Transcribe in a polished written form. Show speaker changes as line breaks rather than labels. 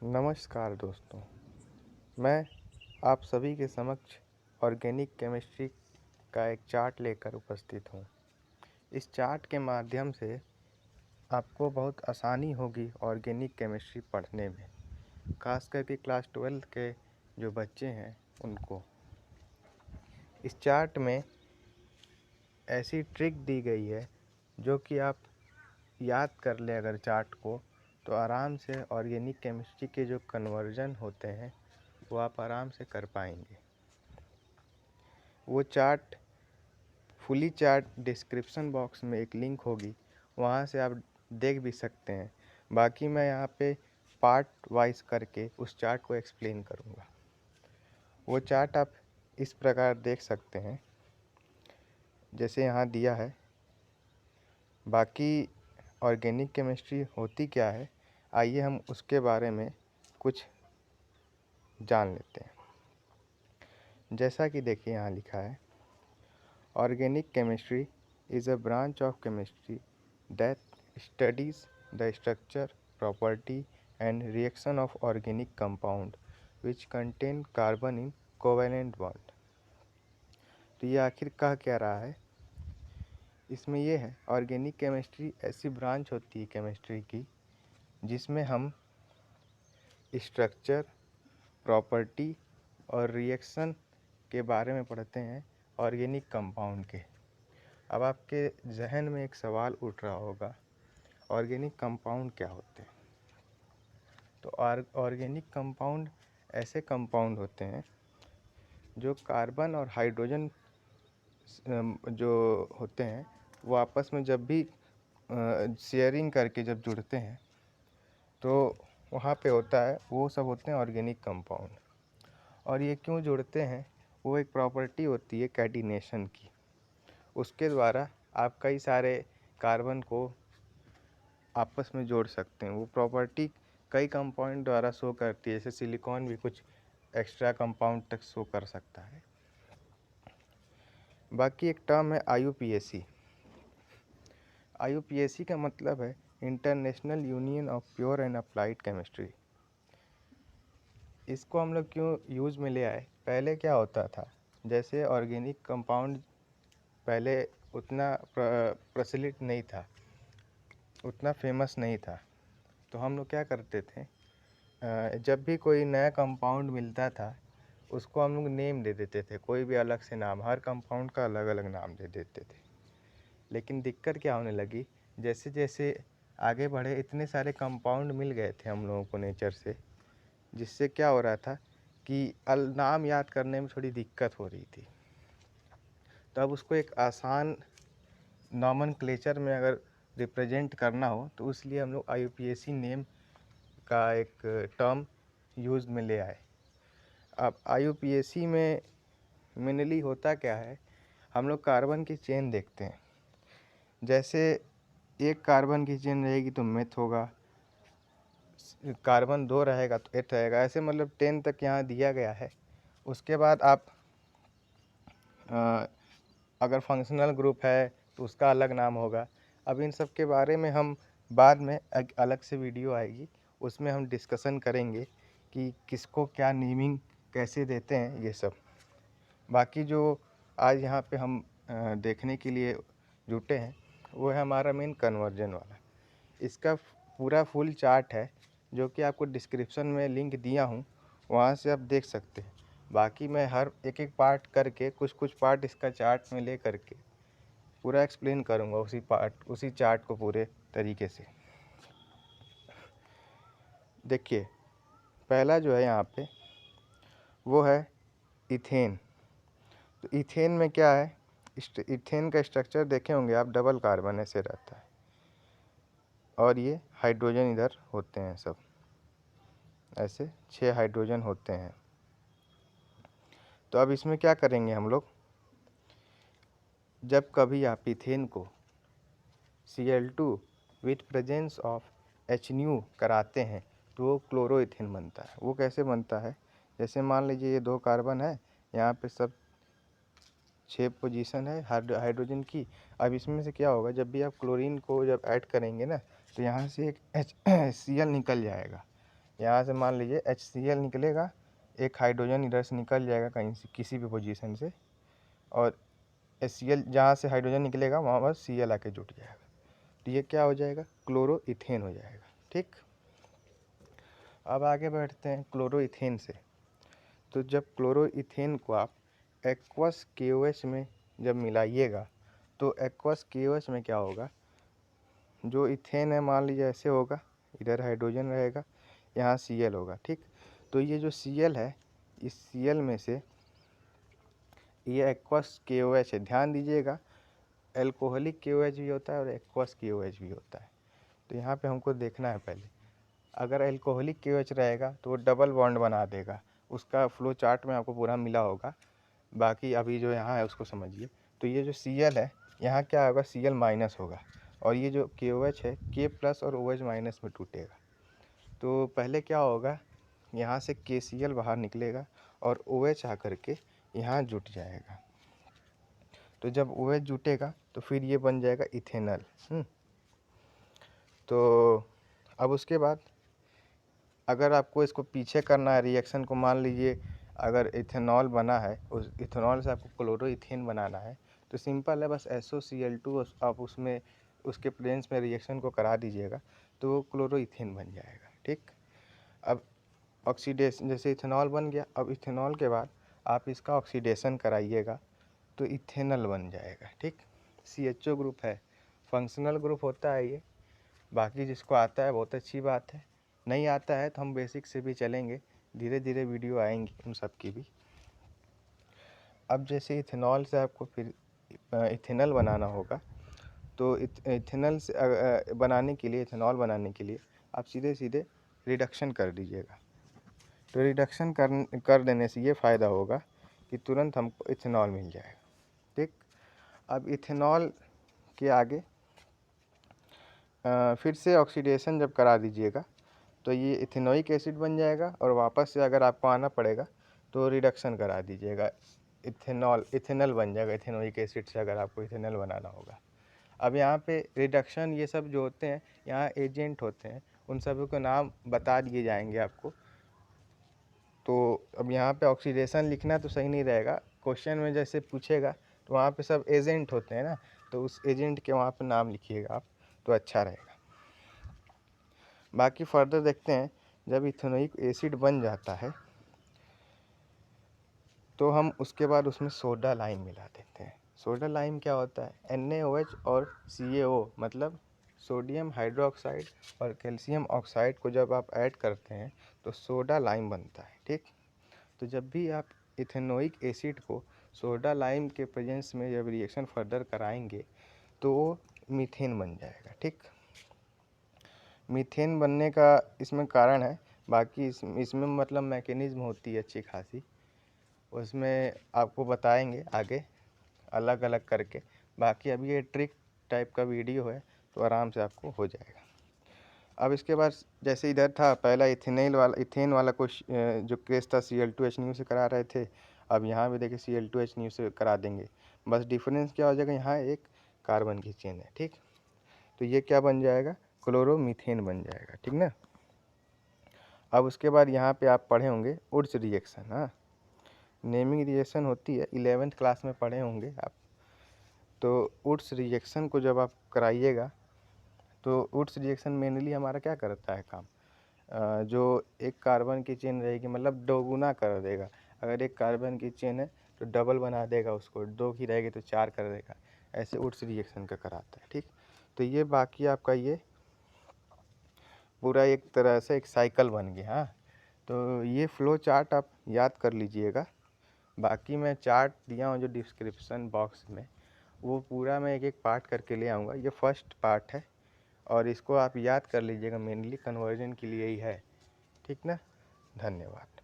नमस्कार दोस्तों, मैं आप सभी के समक्ष ऑर्गेनिक केमिस्ट्री का एक चार्ट लेकर उपस्थित हूँ। इस चार्ट के माध्यम से आपको बहुत आसानी होगी ऑर्गेनिक केमिस्ट्री पढ़ने में, खास करके क्लास 12 के जो बच्चे हैं उनको। इस चार्ट में ऐसी ट्रिक दी गई है जो कि आप याद कर लें अगर चार्ट को, तो आराम से ऑर्गेनिक केमिस्ट्री के जो कन्वर्जन होते हैं वो आप आराम से कर पाएंगे। वो chart fully chart description box में एक लिंक होगी, वहाँ से आप देख भी सकते हैं। बाकी मैं यहाँ पे पार्ट वाइज करके उस चार्ट को एक्सप्लेन करूँगा। वो चार्ट आप इस प्रकार देख सकते हैं जैसे यहाँ दिया है। बाकी ऑर्गेनिक केमिस्ट्री होती क्या है, आइए हम उसके बारे में कुछ जान लेते हैं। जैसा कि देखिए यहाँ लिखा है, organic chemistry is a branch of chemistry that studies the structure, property and reaction of organic compound which contain carbon in covalent bond। तो ये आखिर कह क्या रहा है, इसमें ये है ऑर्गेनिक केमिस्ट्री ऐसी ब्रांच होती है केमिस्ट्री की जिसमें हम स्ट्रक्चर, प्रॉपर्टी और रिएक्शन के बारे में पढ़ते हैं ऑर्गेनिक कंपाउंड के। अब आपके जहन में एक सवाल उठ रहा होगा, ऑर्गेनिक कंपाउंड क्या होते हैं? तो ऑर्गेनिक कंपाउंड ऐसे कंपाउंड होते हैं जो कार्बन और हाइड्रोजन जो होते हैं वो आपस में जब भी शेयरिंग करके जब जुड़ते हैं तो वहाँ पे होता है, वो सब होते हैं ऑर्गेनिक कंपाउंड। और ये क्यों जुड़ते हैं, वो एक प्रॉपर्टी होती है कैटिनेशन की। उसके द्वारा आप कई सारे कार्बन को आपस में जोड़ सकते हैं। वो प्रॉपर्टी कई कंपाउंड द्वारा शो करती है, जैसे सिलिकॉन भी कुछ एक्स्ट्रा कंपाउंड तक शो कर सकता है। बाकी एक टर्म है IUPAC। IUPAC का मतलब है international union of pure and applied chemistry. इसको हम लोग क्यों यूज़ में ले आए, पहले क्या होता था, जैसे ऑर्गेनिक कंपाउंड पहले उतना प्रचलित नहीं था, उतना फेमस नहीं था, तो हम लोग क्या करते थे, जब भी कोई नया कंपाउंड मिलता था उसको हम लोग नेम दे देते थे, कोई भी अलग से नाम, हर कंपाउंड का अलग अलग नाम दे देते थे। लेकिन दिक्कत क्या होने लगी, जैसे जैसे आगे बढ़े इतने सारे कंपाउंड मिल गए थे हम लोगों को नेचर से, जिससे क्या हो रहा था कि नाम याद करने में थोड़ी दिक्कत हो रही थी। तो अब उसको एक आसान नॉमेनक्लेचर में अगर रिप्रेजेंट करना हो तो इसलिए हम लोग IUPAC नेम का एक टर्म यूज़ में ले आए। अब IUPAC में मेनली होता क्या है, हम लोग कार्बन की चेन देखते हैं। जैसे एक कार्बन की चेन रहेगी तो मेथ होगा, कार्बन 2 रहेगा तो एथ रहेगा, ऐसे मतलब 10 तक यहाँ दिया गया है। उसके बाद आप अगर फंक्शनल ग्रुप है तो उसका अलग नाम होगा। अब इन सब के बारे में हम बाद में अलग से वीडियो आएगी, उसमें हम डिस्कशन करेंगे कि किसको क्या नेमिंग कैसे देते हैं ये सब। बाकी जो आज यहाँ पे हम देखने के लिए जुटे हैं वो है हमारा मेन कन्वर्जन वाला। इसका पूरा फुल चार्ट है जो कि आपको डिस्क्रिप्शन में लिंक दिया हूँ, वहाँ से आप देख सकते हैं। बाकी मैं हर एक एक पार्ट करके कुछ कुछ पार्ट इसका चार्ट में ले करके पूरा एक्सप्लेन करूँगा उसी चार्ट को पूरे तरीके से। देखिए पहला जो है यहाँ पे वो है इथेन। तो इथेन में क्या है, इथेन का स्ट्रक्चर देखे होंगे आप, डबल कार्बन ऐसे रहता है और ये हाइड्रोजन इधर होते हैं, सब ऐसे 6 हाइड्रोजन होते हैं। तो अब इसमें क्या करेंगे हम लोग, जब कभी आप इथेन को Cl2 with presence of HNU कराते हैं तो वो क्लोरोइथेन बनता है। वो कैसे बनता है, जैसे मान लीजिए ये 2 कार्बन है, यहाँ पे सब 6 पोजीशन है हाइड्रोजन की। अब इसमें से क्या होगा, जब भी आप क्लोरीन को जब ऐड करेंगे ना तो यहाँ से एक Cl निकल जाएगा। यहाँ से मान लीजिए HCl निकलेगा, एक हाइड्रोजन इधर से निकल जाएगा कहीं से किसी भी पोजीशन से, और HCl जहाँ से हाइड्रोजन निकलेगा वहाँ पर Cl आके जुट जाएगा। तो ये क्या हो जाएगा, क्लोरोइथेन हो जाएगा। ठीक, अब आगे बढ़ते हैं क्लोरोइथेन से। तो जब क्लोरोइथेन को आप एक्वस KOH में जब मिलाइएगा तो एक्वस KOH में क्या होगा, जो इथेन है मान लीजिए ऐसे होगा, इधर हाइड्रोजन रहेगा, यहाँ Cl होगा। ठीक, तो ये जो Cl है, इस Cl में से ये एक्वस KOH है। ध्यान दीजिएगा, एल्कोहलिक KOH भी होता है और एक्वस KOH भी होता है। तो यहाँ पे हमको देखना है पहले, अगर एल्कोहलिक KOH रहेगा तो वो डबल बॉन्ड बना देगा, उसका फ्लो चार्ट में आपको पूरा मिला होगा। बाकी अभी जो यहाँ है उसको समझिए। तो ये जो Cl है, यहाँ क्या होगा, Cl माइनस होगा, और ये जो KOH है K प्लस और OH माइनस में टूटेगा। तो पहले क्या होगा, यहाँ से KCl बाहर निकलेगा और OH आकर के यहाँ जुट जाएगा। तो जब OH जुटेगा तो फिर ये बन जाएगा इथेनॉल। तो अब उसके बाद अगर आपको इसको पीछे करना है रिएक्शन को, मान लीजिए अगर इथेनॉल बना है, उस इथेनॉल से आपको क्लोरोइथेन बनाना है, तो सिंपल है, बस SOCl2 आप उसमें उसके प्रेजेंस में रिएक्शन को करा दीजिएगा तो वो क्लोरोइथेन बन जाएगा। ठीक, अब ऑक्सीडेशन, जैसे इथेनॉल बन गया, अब इथेनॉल के बाद आप इसका ऑक्सीडेशन कराइएगा तो इथेनॉल बन जाएगा। ठीक, CHO ग्रुप है, फंक्शनल ग्रुप होता है ये। बाकी जिसको आता है बहुत अच्छी बात है, नहीं आता है तो हम बेसिक से भी चलेंगे, धीरे धीरे वीडियो आएंगी उन सब की भी। अब जैसे इथेनॉल से आपको फिर इथेनॉल बनाना होगा, तो इथेनॉल से बनाने के लिए, इथेनॉल बनाने के लिए आप सीधे सीधे रिडक्शन कर दीजिएगा। तो रिडक्शन कर देने से ये फ़ायदा होगा कि तुरंत हमको इथेनॉल मिल जाएगा। ठीक, अब इथेनॉल के आगे फिर से ऑक्सीडेशन जब करा दीजिएगा तो ये इथेनोइक एसिड बन जाएगा, और वापस से अगर आपको आना पड़ेगा तो रिडक्शन करा दीजिएगा, इथेनॉल बन जाएगा इथेनोइक एसिड से, अगर आपको इथेनॉल बनाना होगा। अब यहाँ पे रिडक्शन ये सब जो होते हैं यहाँ एजेंट होते हैं, उन सभी के नाम बता दिए जाएंगे आपको। तो अब यहाँ पे ऑक्सीडेशन लिखना तो सही नहीं रहेगा, क्वेश्चन में जैसे पूछेगा तो वहाँ पे सब एजेंट होते हैं ना, तो उस एजेंट के वहाँ पे नाम लिखिएगा आप, तो अच्छा रहेगा। बाकी फर्दर देखते हैं, जब इथेनोइक एसिड बन जाता है तो हम उसके बाद उसमें सोडा लाइम मिला देते हैं। सोडा लाइम क्या होता है, NaOH और CaO, मतलब सोडियम हाइड्रोक्साइड और कैल्शियम ऑक्साइड को जब आप ऐड करते हैं तो सोडा लाइम बनता है। ठीक, तो जब भी आप इथेनोइक एसिड को सोडा लाइम के प्रेजेंस में जब रिएक्शन फर्दर कराएंगे तो वो मीथेन बन जाएगा। ठीक, मीथेन बनने का इसमें कारण है, बाकी इसमें मतलब मैकेनिज़्म होती है अच्छी खासी, उसमें आपको बताएंगे आगे अलग अलग करके। बाकी अभी ये ट्रिक टाइप का वीडियो है तो आराम से आपको हो जाएगा। अब इसके बाद जैसे इधर था पहला इथेन वाला जो केस था Cl2H से करा रहे थे, अब यहाँ भी देखिए Cl2H से करा देंगे। बस डिफरेंस क्या हो जाएगा, यहाँ एक कार्बन की चेन है। ठीक, तो ये क्या बन जाएगा, क्लोरोमीथेन बन जाएगा। ठीक ना। अब उसके बाद यहाँ पे आप पढ़े होंगे उड्स रिएक्शन। हाँ, नेमिंग रिएक्शन होती है, 11th क्लास में पढ़े होंगे आप। तो उड्स रिएक्शन को जब आप कराइएगा तो उड्स रिएक्शन मेनली हमारा क्या करता है काम, जो एक कार्बन की चेन रहेगी मतलब दोगुना कर देगा। अगर एक कार्बन की चेन है तो डबल बना देगा उसको, 2 की रहेगी तो 4 कर देगा, ऐसे उड्स रिएक्शन का कराता है। ठीक, तो ये बाकी आपका ये पूरा एक तरह से एक साइकिल बन गया। हाँ, तो ये फ्लो चार्ट आप याद कर लीजिएगा। बाकी मैं चार्ट दिया हूँ जो डिस्क्रिप्शन बॉक्स में, वो पूरा मैं एक एक पार्ट करके ले आऊँगा। ये फर्स्ट पार्ट है और इसको आप याद कर लीजिएगा, मेनली कन्वर्जन के लिए ही है। ठीक ना, धन्यवाद।